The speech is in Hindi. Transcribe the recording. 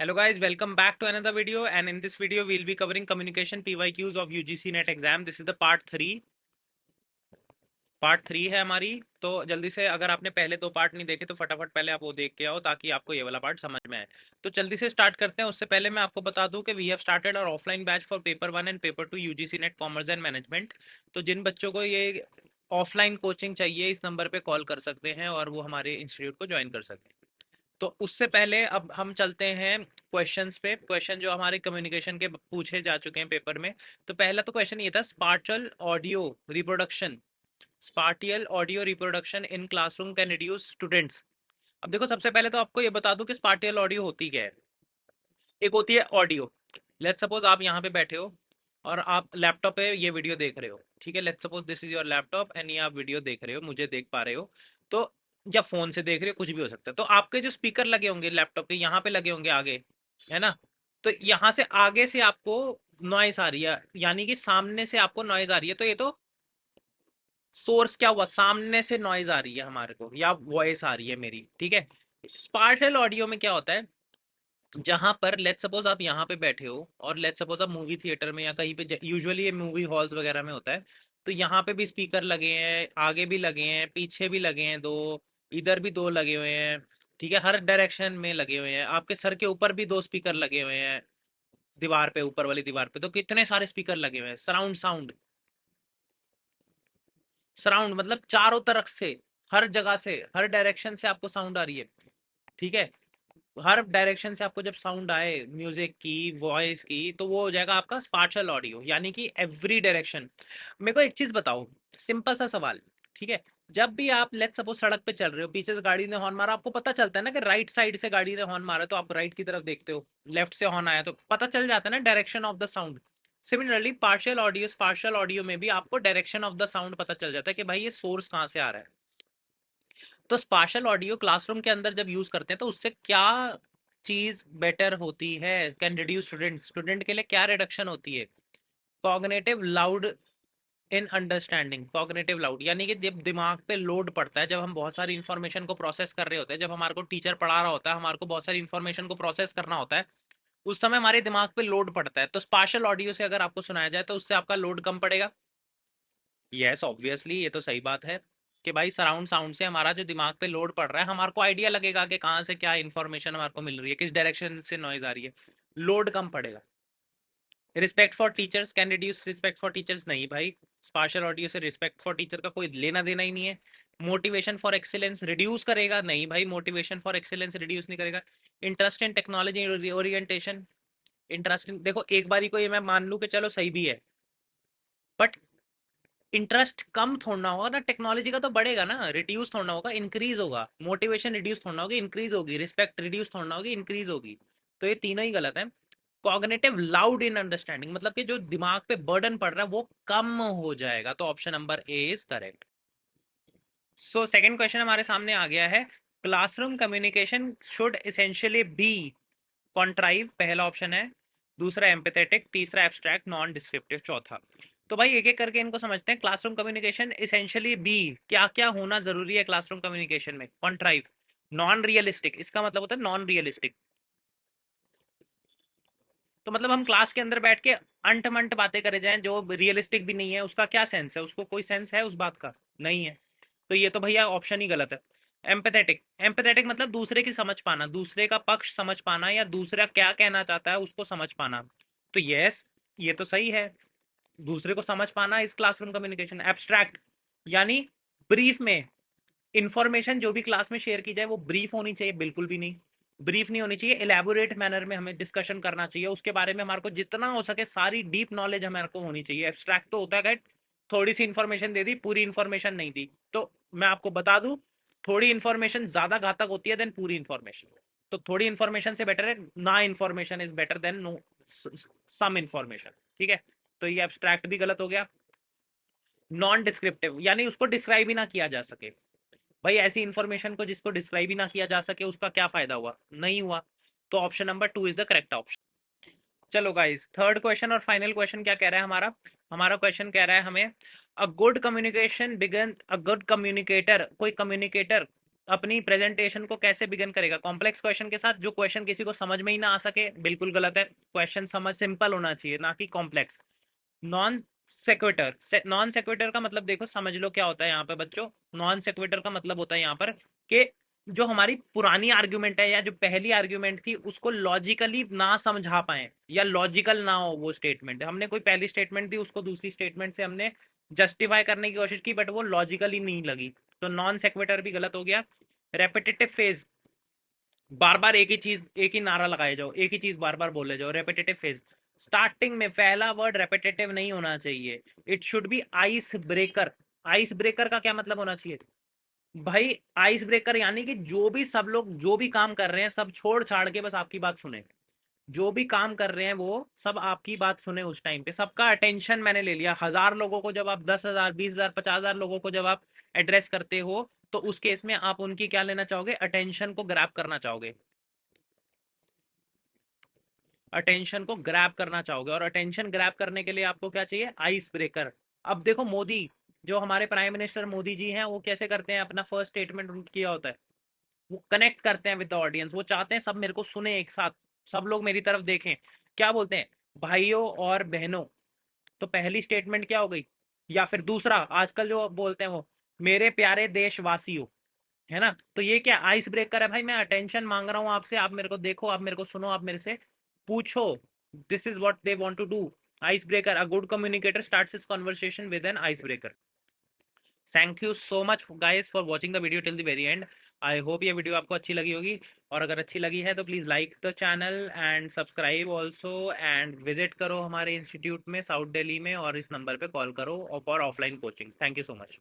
Hello guys, welcome back to another video, and in this video we'll be covering communication PYQs of UGC NET exam. This is the part three है हमारी। तो जल्दी से, अगर आपने पहले दो पार्ट नहीं देखे तो फटाफट पहले आप वो देख के आओ ताकि आपको ये वाला पार्ट समझ में आए। तो जल्दी से स्टार्ट करते हैं। उससे पहले मैं आपको बता दूं कि we have started our offline batch for paper 1 and paper 2 UGC NET commerce and management. तो जिन बच्चों को ये ऑफलाइन कोचिंग चाहिए इस नंबर पे कॉल कर सकते हैं और वो हमारे इंस्टीट्यूट को ज्वाइन कर सकते हैं। तो उससे पहले अब हम चलते हैं क्वेश्चंस पे। क्वेश्चन जो हमारे कम्युनिकेशन के पूछे जा चुके हैं पेपर में। तो पहला तो क्वेश्चन ये था, spatial audio reproduction in classroom can reduce students. अब देखो, सबसे पहले तो आपको ये बता दूं कि स्पार्टियल ऑडियो होती क्या है। एक होती है ऑडियो। लेट्स सपोज आप यहाँ पे बैठे हो और आप लैपटॉप पे ये वीडियो देख रहे हो, ठीक है। Let's suppose this is your laptop and ये आप वीडियो देख रहे हो, मुझे देख पा रहे हो। तो या फोन से देख रहे हो, कुछ भी हो सकता है। तो आपके जो स्पीकर लगे होंगे लैपटॉप के, यहाँ पे लगे होंगे आगे, है ना। तो यहाँ से आगे से आपको नॉइज आ रही है, यानी कि सामने से आपको नॉइज आ रही है। तो ये तो सोर्स क्या हुआ, सामने से नॉइज आ रही है हमारे को या वॉइस आ रही है मेरी, ठीक है। स्पार्शल ऑडियो में क्या होता है, जहां पर लेट सपोज आप यहाँ पे बैठे हो और लेट सपोज आप मूवी थिएटर में या कहीं पे, यूजुअली ये मूवी हॉल्स वगैरह में होता है। तो यहाँ पे भी स्पीकर लगे हैं, आगे भी लगे हैं, पीछे भी लगे हैं दो, इधर भी दो लगे हुए हैं, ठीक है। हर डायरेक्शन में लगे हुए हैं। आपके सर के ऊपर भी दो स्पीकर लगे हुए हैं, दीवार पे, ऊपर वाली दीवार पे। तो कितने सारे स्पीकर लगे हुए हैं। सराउंड साउंड, सराउंड मतलब चारों तरफ से, हर जगह से, हर डायरेक्शन से आपको साउंड आ रही है, ठीक है। हर डायरेक्शन से आपको जब साउंड आए म्यूजिक की, वॉइस की, तो वो हो जाएगा आपका स्पार्शल ऑडियो, यानी कि एवरी डायरेक्शन। मेरे को एक चीज बताओ, सिंपल सा सवाल, ठीक है। जब भी आप लेट्स सपोज सड़क पे चल रहे हो, पीछे से गाड़ी ने हॉर्न मारा, आपको पता चलता है ना कि राइट साइड से गाड़ी ने हॉर्न मारा, तो आप राइट की तरफ देखते हो। लेफ्ट से हॉर्न आया तो पता चल जाता है ना direction of the sound. Similarly partial audio में भी आपको डायरेक्शन ऑफ द साउंड पता चल जाता है कि भाई ये सोर्स कहाँ से आ रहा है। तो स्पार्शल ऑडियो क्लासरूम के अंदर जब यूज करते हैं तो उससे क्या चीज बेटर होती है, कैन रिड्यूस स्टूडेंट के लिए क्या रिडक्शन होती है। Cognitive loud in understanding. Cognitive loud यानी कि जब दिमाग पे लोड पड़ता है, जब हम बहुत सारी इंफॉर्मेशन को प्रोसेस कर रहे होते हैं, जब हमारे को टीचर पढ़ा रहा होता है, हमारे को बहुत सारी इंफॉर्मेशन को प्रोसेस करना होता है, उस समय हमारे दिमाग पे लोड पड़ता है। तो स्पार्शल ऑडियो से अगर आपको सुनाया जाए तो उससे आपका लोड कम पड़ेगा। यस, ऑब्वियसली ये तो सही बात है कि भाई सराउंड साउंड से हमारा जो दिमाग पे लोड पड़ रहा है, हमारे को आइडिया लगेगा कि कहाँ से क्या इन्फॉर्मेशन हमारे को मिल रही है, किस डायरेक्शन से नॉइज आ रही है, लोड कम पड़ेगा। Respect for teachers can reduce respect for teachers, नहीं भाई। स्पार्शल ऑडियो से रिस्पेक्ट फॉर टीचर का कोई लेना देना ही नहीं है। मोटिवेशन फॉर एक्सीलेंस रिड्यूस करेगा, नहीं भाई, मोटिवेशन फॉर एक्सीलेंस रिड्यूस नहीं करेगा। Interest in technology orientation, interest in, देखो एक बारी को ये मैं मान लूं कि चलो सही भी है, बट इंटरेस्ट कम थोड़ा होगा ना, टेक्नोलॉजी का तो बढ़ेगा ना, रिड्यूस थोड़ा होगा, इंक्रीज होगा। मोटिवेशन रिड्यूस थोड़ा होगी, इंक्रीज होगी। रिस्पेक्ट रिड्यूस थोड़ा होगी, इंक्रीज होगी। तो ये तीनों ही गलत है। कॉग्निटिव लाउड इन अंडरस्टैंडिंग मतलब कि जो दिमाग पे बर्डन पड़ रहा है वो कम हो जाएगा। तो option number A is correct. So second question हमारे सामने आ गया है, classroom communication should essentially be contrive, पहला ऑप्शन है। दूसरा एम्पैथेटिक, तीसरा एब्स्ट्रैक्ट, नॉन डिस्क्रिप्टिव, चौथा। तो भाई एक एक करके इनको समझते हैं। क्लासरूम कम्युनिकेशन इसेंशियली बी, क्या क्या होना जरूरी है क्लासरूम कम्युनिकेशन में। कॉन्ट्राइव, नॉन रियलिस्टिक, इसका मतलब होता है नॉन रियलिस्टिक। तो मतलब हम क्लास के अंदर बैठ के अंट मंट बातें करे जाएं जो रियलिस्टिक भी नहीं है, उसका क्या सेंस है, उसको कोई सेंस है उस बात का, नहीं है। तो ये तो भैया ऑप्शन ही गलत है। एम्पैथेटिक, एम्पैथेटिक मतलब दूसरे की समझ पाना, दूसरे का पक्ष समझ पाना, या दूसरा क्या कहना चाहता है उसको समझ पाना। तो यस, ये तो सही है, दूसरे को समझ पाना इस क्लासरूम कम्युनिकेशन। एब्स्ट्रैक्ट यानी ब्रीफ में इंफॉर्मेशन जो भी क्लास में शेयर की जाए वो ब्रीफ होनी चाहिए, बिल्कुल भी नहीं ब्रीफ नहीं होनी चाहिए। इलेबोरेट मैनर में हमें डिस्कशन करना चाहिए, उसके बारे में हमारे को जितना हो सके सारी डीप नॉलेज हमारे को होनी चाहिए। एब्स्ट्रैक्ट तो होता है थोड़ी सी इंफॉर्मेशन दे दी, पूरी इंफॉर्मेशन नहीं दी। तो मैं आपको बता दूं, थोड़ी इंफॉर्मेशन ज्यादा घातक होती है देन पूरी इंफॉर्मेशन। तो थोड़ी इंफॉर्मेशन से बेटर है ना, information is better than no some information, ठीक है। तो ये एब्स्ट्रैक्ट भी गलत हो गया। नॉन डिस्क्रिप्टिव यानी उसको डिस्क्राइब ही ना किया जा सके। भाई ऐसी इंफॉर्मेशन को जिसको डिस्क्राइब ही ना किया जा सके उसका क्या फायदा हुआ, नहीं हुआ। तो option number two is the correct option. चलो गाइस, थर्ड क्वेश्चन और फाइनल क्वेश्चन क्या कह रहा है हमारा। हमारा क्वेश्चन कह रहा है हमें, a good communication began, a good communicator, कोई कम्युनिकेटर अपनी प्रेजेंटेशन को कैसे बिगिन करेगा? कॉम्प्लेक्स क्वेश्चन के साथ। जो क्वेश्चन किसी को समझ में ही ना आ सके, बिल्कुल गलत है। क्वेश्चन समझ सिंपल होना चाहिए, ना कि कॉम्प्लेक्स। नॉन सेक्वेटर, नॉन सेक्वेटर का मतलब देखो, समझ लो क्या होता है यहाँ पे बच्चों। नॉन सेक्वेटर का मतलब होता है यहाँ पर कि जो हमारी पुरानी आर्ग्यूमेंट है या जो पहली आर्ग्यूमेंट थी उसको लॉजिकली ना समझा पाए, या लॉजिकल ना हो वो स्टेटमेंट। हमने कोई पहली स्टेटमेंट दी, उसको दूसरी स्टेटमेंट से हमने जस्टिफाई करने की कोशिश की, बट वो लॉजिकली नहीं लगी, तो नॉन सेक्वेटर भी गलत हो गया। रेपिटेटिव फेज, बार बार एक ही चीज, एक ही नारा लगाए जाओ, एक ही चीज बार बार बोले जाओ, रेपिटेटिव फेज। स्टार्टिंग में पहला वर्ड रेपिटेटिव नहीं होना चाहिए, it should be ice breaker. Ice breaker का क्या मतलब होना चाहिए भाई? आइस ब्रेकर यानी कि जो भी सब लोग जो भी काम कर रहे हैं सब छोड़ छाड़ के बस आपकी बात सुने। जो भी काम कर रहे हैं वो सब आपकी बात सुने उस टाइम पे, सबका अटेंशन मैंने ले लिया। 1000 लोगों को जब आप, 10,000, 20,000, 50,000 लोगों को जब आप एड्रेस करते हो, तो उस केस में आप उनकी क्या लेना चाहोगे? अटेंशन को ग्रैब करना चाहोगे। अटेंशन को ग्रैब करना चाहोगे, और अटेंशन ग्रैब करने के लिए आपको क्या चाहिए? Ice breaker. अब देखो मोदी, जो हमारे प्राइम मिनिस्टर मोदी जी हैं, वो कैसे करते हैं अपना फर्स्ट स्टेटमेंट किया होता है, वो कनेक्ट करते हैं विद द ऑडियंस। वो चाहते हैं सब मेरे को सुने एक साथ, सब लोग मेरी तरफ देखें। क्या बोलते हैं? भाइयों और बहनों। तो पहली स्टेटमेंट क्या हो गई? या फिर दूसरा आजकल जो बोलते हैं वो, मेरे प्यारे देशवासियों, है ना? तो ये क्या आइस ब्रेकर है भाई? मैं अटेंशन मांग रहा हूँ आपसे, आप मेरे को देखो, आप मेरे को सुनो, आप मेरे से पूछो। This is what they want to do. Ice breaker, a good communicator starts his conversation with an ice breaker. Thank you so much guys for watching the video till the very end. I hope ये वीडियो आपको अच्छी लगी होगी, और अगर अच्छी लगी है तो please like the channel and subscribe also, and visit करो हमारे इंस्टीट्यूट में साउथ दिल्ली में, और इस नंबर पे कॉल करो for offline coaching. Thank you so much.